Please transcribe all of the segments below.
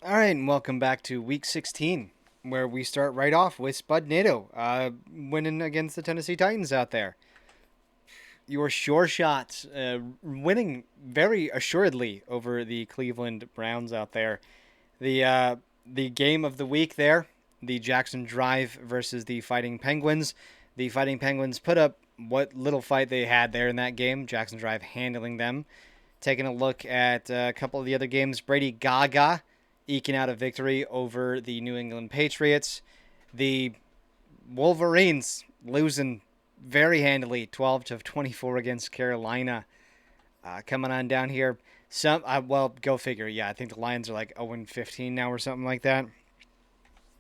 All right, and welcome back to Week 16, where we start right off with Spud Nato winning against the Tennessee Titans out there. Your sure shots winning very assuredly over the Cleveland Browns out there. The game of the week there, the Jackson Drive versus the Fighting Penguins. The Fighting Penguins put up what little fight they had there in that game. Jackson Drive handling them. Taking a look at a couple of the other games, Brady Gaga eking out a victory over the New England Patriots. The Wolverines losing very handily, 12-24 against Carolina. Coming on down here, well, go figure. Yeah, I think the Lions are like 0-15 now or something like that.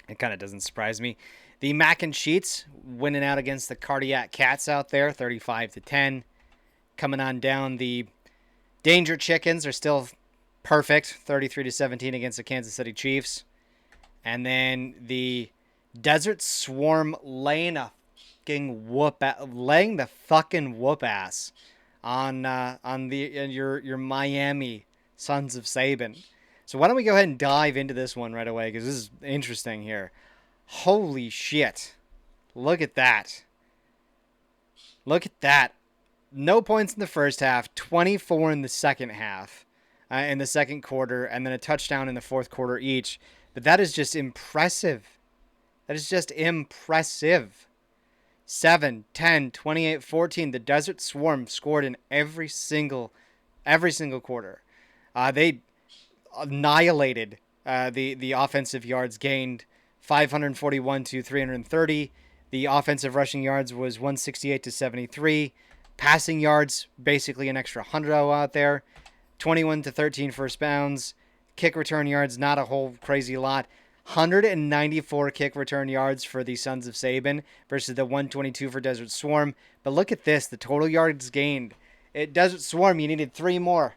It kind of doesn't surprise me. The Mac and Sheets winning out against the Cardiac Cats out there, 35-10. Coming on down, the Danger Chickens are still perfect, 33-17 against the Kansas City Chiefs. And then the Desert Swarm laying the fucking whoop ass on your Miami Sons of Saban. So why don't we go ahead and dive into this one right away, because this is interesting here. Holy shit. Look at that. Look at that. No points in the first half, 24 in the second half, in the second quarter, and then a touchdown in the fourth quarter each. But that is just impressive. That is just impressive. 7, 10, 28, 14. The Desert Swarm scored in every single quarter. They annihilated the offensive yards gained, 541 to 330. The offensive rushing yards was 168 to 73. Passing yards, basically an extra 100 out there. 21-13 first bounds. Kick return yards, not a whole crazy lot. 194 kick return yards for the Sons of Saban versus the 122 for Desert Swarm. But look at this, the total yards gained. At Desert Swarm, you needed 3 more.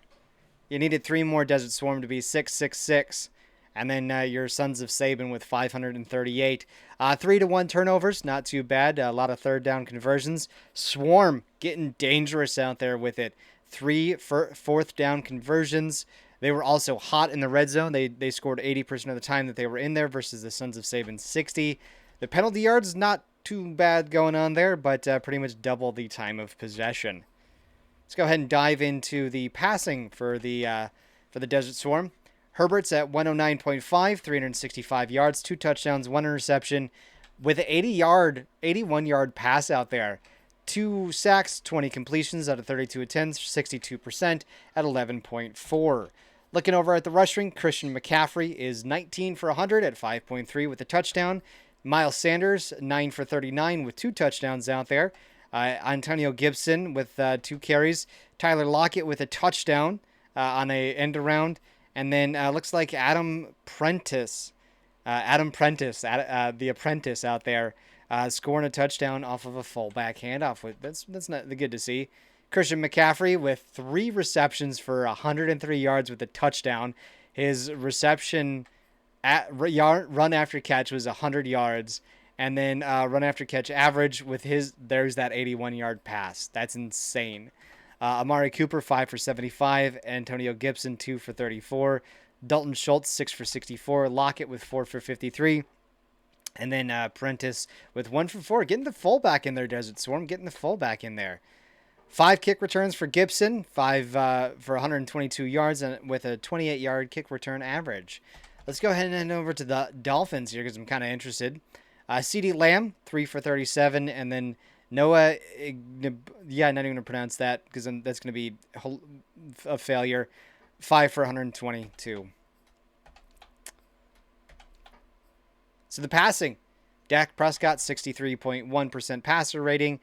You needed 3 more Desert Swarm to be 666. And then your Sons of Saban with 538. 3-1 turnovers, not too bad. A lot of third down conversions. Swarm getting dangerous out there with it. 3 fourth down conversions. They were also hot in the red zone. They scored 80% of the time that they were in there versus the Sons of Saban 60. The penalty yards, not too bad going on there, but pretty much double the time of possession. Let's go ahead and dive into the passing for the Desert Swarm. Herbert's at 109.5, 365 yards, 2 touchdowns, 1 interception, with an 81-yard pass out there. 2 sacks, 20 completions out of 32 attempts, 62% at 11.4. Looking over at the rushing, Christian McCaffrey is 19 for 100 at 5.3 with a touchdown. Miles Sanders, 9 for 39 with 2 touchdowns out there. Antonio Gibson with 2 carries. Tyler Lockett with a touchdown on a end around. And then looks like Adam Prentice, the apprentice out there, scoring a touchdown off of a fullback handoff. That's not good to see. Christian McCaffrey with 3 receptions for 103 yards with a touchdown. His reception run after catch was 100 yards. And then run after catch average with there's that 81-yard pass. That's insane. Amari Cooper, 5 for 75. Antonio Gibson, 2 for 34. Dalton Schultz, 6 for 64. Lockett with 4 for 53. And then Prentice with 1 for 4. Getting the fullback in there, Desert Swarm. Getting the fullback in there. 5 kick returns for Gibson. 5 for 122 yards and with a 28-yard kick return average. Let's go ahead and head over to the Dolphins here because I'm kind of interested. CeeDee Lamb, 3 for 37. And then Noah, not even going to pronounce that because that's going to be a failure. 5 for 122. So the passing, Dak Prescott, 63.1% passer rating,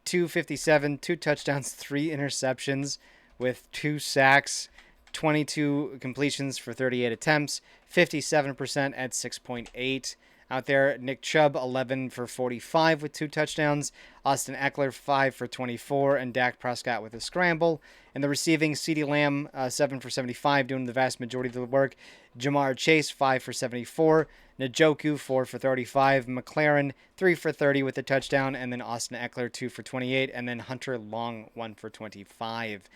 257, 2 touchdowns, 3 interceptions with 2 sacks, 22 completions for 38 attempts, 57% at 6.8. Out there, Nick Chubb, 11 for 45 with 2 touchdowns. Austin Eckler, 5 for 24. And Dak Prescott with a scramble. In the receiving, CeeDee Lamb, 7 for 75, doing the vast majority of the work. Jamar Chase, 5 for 74. Njoku, 4 for 35. McLaren, 3 for 30 with a touchdown. And then Austin Eckler, 2 for 28. And then Hunter Long, 1 for 25.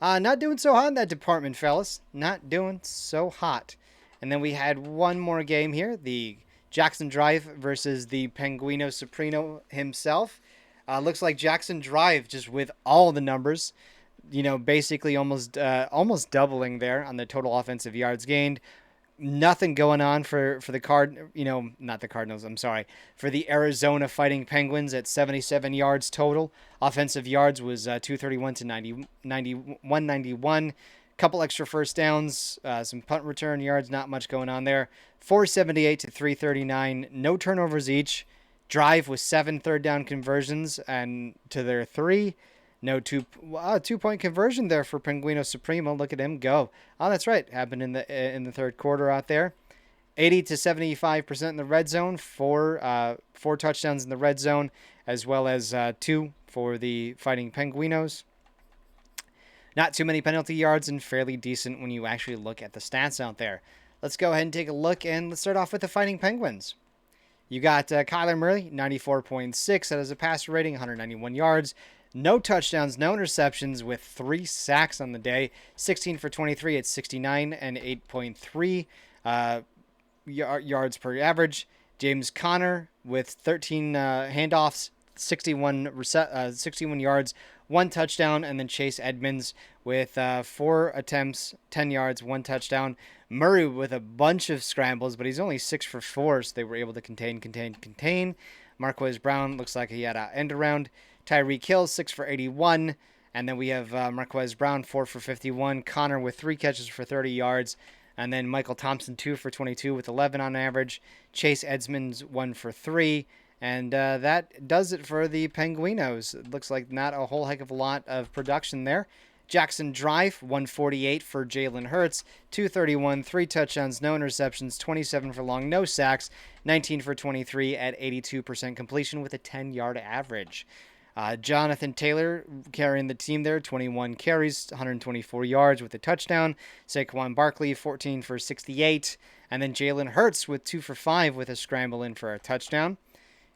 Not doing so hot in that department, fellas. Not doing so hot. And then we had one more game here, the Jackson Drive versus the Penguino Supremo himself. Looks like Jackson Drive just with all the numbers, basically almost doubling there on the total offensive yards gained. Nothing going on for the not the Cardinals, I'm sorry, for the Arizona Fighting Penguins at 77 yards total. Offensive yards was 231 to 191. Couple extra first downs, some punt return yards, not much going on there. 478 to 339, no turnovers each. Drive with 7 third down conversions and to their 3. No 2-point conversion there for Penguino Supremo. Look at him go. Oh, that's right. Happened in the third quarter out there. 80 to 75% in the red zone. Four touchdowns in the red zone, as well as 2 for the Fighting Penguinos. Not too many penalty yards and fairly decent when you actually look at the stats out there. Let's go ahead and take a look, and let's start off with the Fighting Penguins. You got Kyler Murray, 94.6. That is a passer rating, 191 yards. No touchdowns, no interceptions with 3 sacks on the day. 16 for 23 at 69 and 8.3 yards per average. James Conner with 13 handoffs, 61 yards, 1 touchdown. And then Chase Edmonds with 4 attempts, 10 yards, 1 touchdown. Murray with a bunch of scrambles, but he's only 6 for 4, so they were able to contain. Marquez Brown looks like he had an end around. Tyreek Hill, 6 for 81. And then we have Marquez Brown, 4 for 51. Connor with 3 catches for 30 yards. And then Michael Thompson, 2 for 22 with 11 on average. Chase Edmonds, 1 for 3. And that does it for the Penguinos. It looks like not a whole heck of a lot of production there. Jackson Drive, 148 for Jalen Hurts, 231, 3 touchdowns, no interceptions, 27 for long, no sacks, 19 for 23 at 82% completion with a 10-yard average. Jonathan Taylor carrying the team there, 21 carries, 124 yards with a touchdown. Saquon Barkley, 14 for 68. And then Jalen Hurts with 2 for 5 with a scramble in for a touchdown.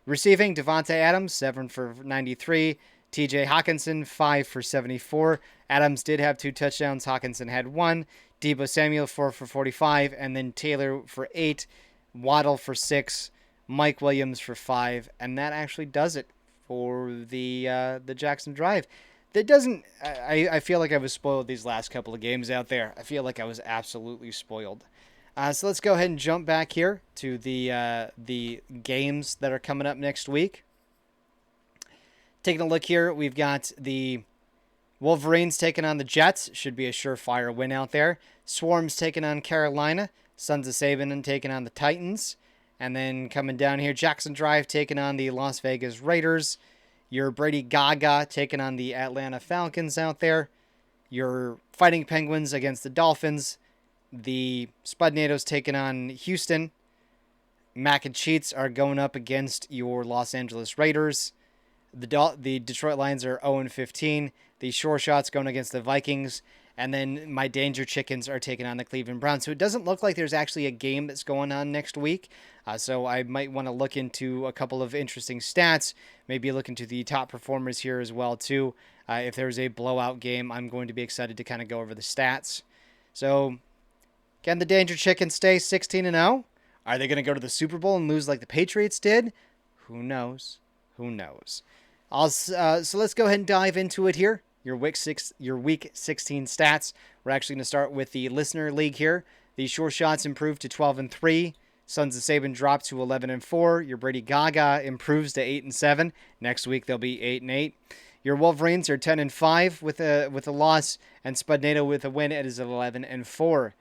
Receiving, Devontae Adams, 7 for 93. TJ Hawkinson, 5 for 74. Adams did have 2 touchdowns. Hawkinson had 1. Deebo Samuel, 4 for 45. And then Taylor for 8. Waddle for 6. Mike Williams for 5. And that actually does it for the Jackson Drive. That doesn't... I feel like I was spoiled these last couple of games out there. I feel like I was absolutely spoiled. So let's go ahead and jump back here to the games that are coming up next week. Taking a look here, we've got the Wolverines taking on the Jets. Should be a surefire win out there. Swarms taking on Carolina. Sons of Saban taking on the Titans. And then coming down here, Jackson Drive taking on the Las Vegas Raiders. Your Brady Gaga taking on the Atlanta Falcons out there. Your Fighting Penguins against the Dolphins. The Spudnados taking on Houston. Mac and Cheats are going up against your Los Angeles Raiders. The Detroit Lions are 0-15. The Shore Shots going against the Vikings. And then my Danger Chickens are taking on the Cleveland Browns. So it doesn't look like there's actually a game that's going on next week. So I might want to look into a couple of interesting stats. Maybe look into the top performers here as well, too. If there's a blowout game, I'm going to be excited to kind of go over the stats. So, can the Danger Chickens stay 16-0? Are they going to go to the Super Bowl and lose like the Patriots did? Who knows? Who knows? So let's go ahead and dive into it here. Your week 16 stats. We're actually going to start with the Listener League here. The Shore Shots improved to 12-3. Sons of Saban dropped to 11-4. Your Brady Gaga improves to 8-7. Next week they'll be 8-8. Your Wolverines are 10-5 with a loss, and Spudnado with a win. It is 11-4.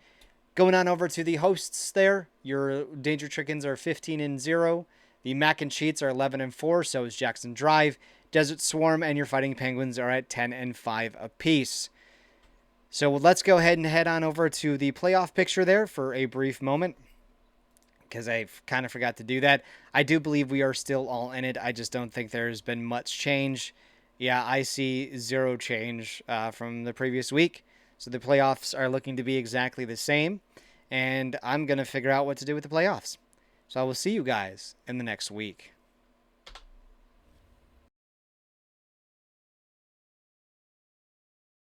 Going on over to the hosts there. Your Danger Chickens are 15-0. The Mac and Cheats are 11-4. So is Jackson Drive. Desert Swarm and your Fighting Penguins are at 10-5 apiece. So let's go ahead and head on over to the playoff picture there for a brief moment, because I kind of forgot to do that. I do believe we are still all in it. I just don't think there's been much change. Yeah, I see 0 change from the previous week. So the playoffs are looking to be exactly the same. And I'm going to figure out what to do with the playoffs. So I will see you guys in the next week.